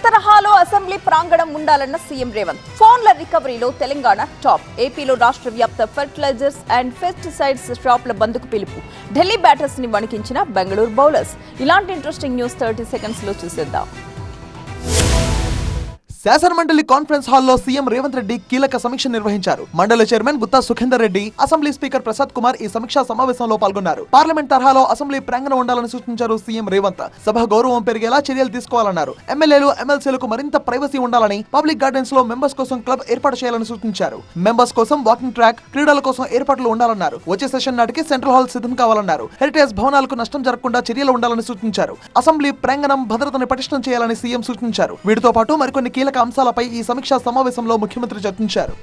తరహాలో అసెంబ్లీ ప్రాంగణం ఉండాలన్న సీఎం రేవంత్. ఫోన్ల రికవరీలో తెలంగాణ టాప్. ఏపీలో రాష్ట్ర వ్యాప్త ఫెర్టిలైజర్స్ అండ్ పెస్టిసైడ్స్ షాపుల బంద్కు పిలుపు. ఢిల్లీ బ్యాటర్స్ ని వణికించిన బెంగళూరు బౌలర్స్. ఇలాంటి ఇంట్రెస్టింగ్ న్యూస్ 30 సెకండ్స్ లో చూసేద్దాం. శాసనమండలి కాన్ఫరెన్స్ హాల్లో సీఎం రేవంత్ రెడ్డి కీలక సమీక్ష నిర్వహించారు. మండలి chairman Gutta Sukhender Reddy, assembly speaker Prasad Kumar ఈ సమీక్షా సమావేశంలో పాల్గొన్నారు. పార్లమెంట్ తరహాలో అసెంబ్లీ ప్రాంగణం ఉండాలని సూచించారు సీఎం రేవంత్. సభ గౌరవం పెరిగేలా చర్యలు తీసుకోవాలన్నారు. ఎమ్మెల్యేలు, ఎమ్మెల్సీలకు మరింత ప్రైవసీ ఉండాలని, పబ్లిక్ గార్డెన్స్ లో మెంబర్స్ కోసం క్లబ్ ఏర్పాటు చేయాలని సూచించారు. మెంబర్స్ కోసం వాకింగ్ ట్రాక్, క్రీడల కోసం ఏర్పాట్లు ఉండాలన్నారు. వచ్చే సెషన్ నాటికి సెంట్రల్ హాల్ సిద్ధం కావాలన్నారు. హెరిటేజ్ భవనాలకు నష్టం జరగకుండా చర్యలు ఉండాలని సూచించారు. అసెంబ్లీ ప్రాంగణం భద్రతను పటిష్టం చేయాలని సీఎం సూచించారు. వీటితో పాటు మరికొన్ని కీలక అంశాలపై ఈ సమీక్షా సమావేశంలో ముఖ్యమంత్రి చర్చించారు.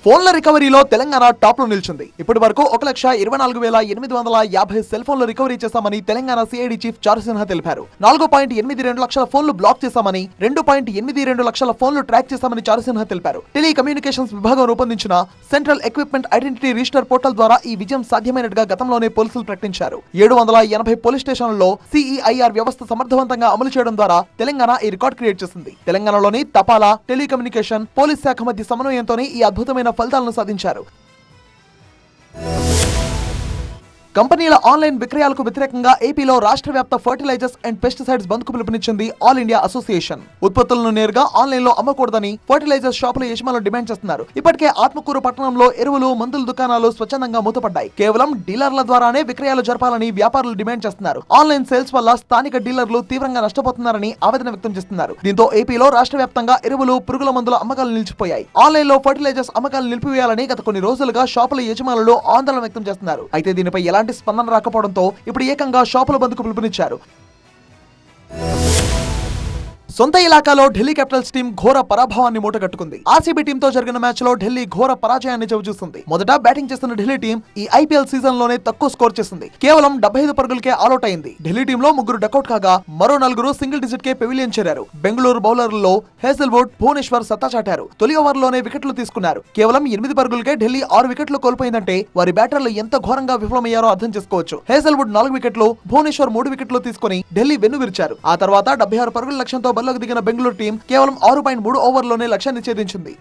ఫోన్ల రికవరీలో తెలంగాణ టాప్ లో నిలిచింది. ఇప్పటి వరకు 1,24,850 సెల్ ఫోన్లు రికవరీ చేశామని తెలంగాణ సిఐడి చీఫ్ చారు సిన్హా తెలిపారు. 4.82 లక్షల ఫోన్లు బ్లాక్ చేశామని, 2.82 లక్షల ఫోన్లు ట్రాక్ చేశామని చారు సిన్హా తెలిపారు. టెలికమ్యూనికేషన్స్ విభాగం రూపొందించిన central equipment identity register portal ద్వారా ఈ విజయం సాధ్యమైనట్టుగా గతంలోనే పోలీసులు ప్రకటించారు. 780 పోలీస్ స్టేషన్లలో సిఈఐఆర్ వ్యవస్థ సమర్థవంతంగా అమలు చేయడం ద్వారా తెలంగాణ ఈ రికార్డ్ క్రియేట్ చేసింది. తెలంగాణలోని తపాలా, టెలికమ్యూనికేషన్, పోలీస్ శాఖ మధ్య సమన్వయంతోనే ఈ అద్భుతమైన ఫలితాలను సాధించారు. కంపెనీల ఆన్లైన్ విక్రయాలకు వ్యతిరేకంగా ఏపీలో రాష్ట్ర వ్యాప్త ఫర్టిలైజర్స్ అండ్ పెస్టిసైడ్స్ బంద్ కు పిలుపునిచ్చింది ఆల్ ఇండియా అసోసియేషన్. ఉత్పత్తులను నేరుగా ఆన్లైన్ లో అమ్మకూడదని ఫర్టిలైజర్స్ షాపుల యజమానులు డిమాండ్ చేస్తున్నారు. ఇప్పటికే ఆత్మకూరు పట్టణంలో ఎరువులు, మందుల దుకాణాలు స్వచ్ఛందంగా మూతపడ్డాయి. కేవలం డీలర్ల ద్వారానే విక్రయాలు జరపాలని వ్యాపారులు డిమాండ్ చేస్తున్నారు. ఆన్లైన్ సేల్స్ వల్ల స్థానిక డీలర్లు తీవ్రంగా నష్టపోతున్నారని ఆవేదన వ్యక్తం చేస్తున్నారు. దీంతో ఏపీలో రాష్ట్ర వ్యాప్తంగా ఎరువులు, పురుగుల మందుల అమ్మకాలు నిలిచిపోయాయి. ఆన్లైన్ లో ఫర్టిలైజర్స్ అమ్మకాలు నిలిపివేయాలని గత కొన్ని రోజులుగా షాపుల యజమానులు ఆందోళన వ్యక్తం చేస్తున్నారు. అయితే దీనిపై ఎలాంటి స్పందన రాకపోవడంతో ఇప్పుడు ఏకంగా షాపుల బంద్కు పిలుపునిచ్చారు. సొంత ఇలాకాలో ఢిల్లీ క్యాపిటల్స్ టీం ఘోర పరాభవాన్ని మూటగట్టుకుంది. ఆర్సీబీ టీంతో జరిగిన మ్యాచ్ లో ఢిల్లీ ఘోర పరాజయాన్ని చవిచూసింది. మొదట బ్యాటింగ్ చేస్తున్న ఢిల్లీ టీం ఈ ఐపీఎల్ సీజన్ లోనే తక్కువ స్కోర్ చేసింది. కేవలం 75 పరుగులకే ఆల్అౌట్ అయింది. ఢిల్లీ టీంలో 3 డకౌట్ కాగా మరో 4 సింగిల్ డిజిట్ కే పెవిలియన్ చేరారు. బెంగళూరు బౌలర్లలో హేజల్వుడ్, భువనేశ్వర్ సత్తా చాటారు. తొలి ఓవర్లోనే వికెట్లు తీసుకున్నారు. కేవలం 8 పరుగులకే ఢిల్లీ 6 వికెట్లు కోల్పోయిందంటే వారి బ్యాటర్లు ఎంత ఘోరంగా విఫలమయ్యారో అర్థం చేసుకోవచ్చు. హేజల్వుడ్ 4 వికెట్లు, భువనేశ్వర్ 3 వికెట్లు తీసుకుని ఢిల్లీ వెన్ను విరిచారు. ఆ తర్వాత 76 పరుగుల లక్ష్యంతో బరిలోకి దిగిన బెంగళూరు టీం కేవలం 6.3 ఓవర్లోనే లక్ష్యాన్ని ఛేదించింది.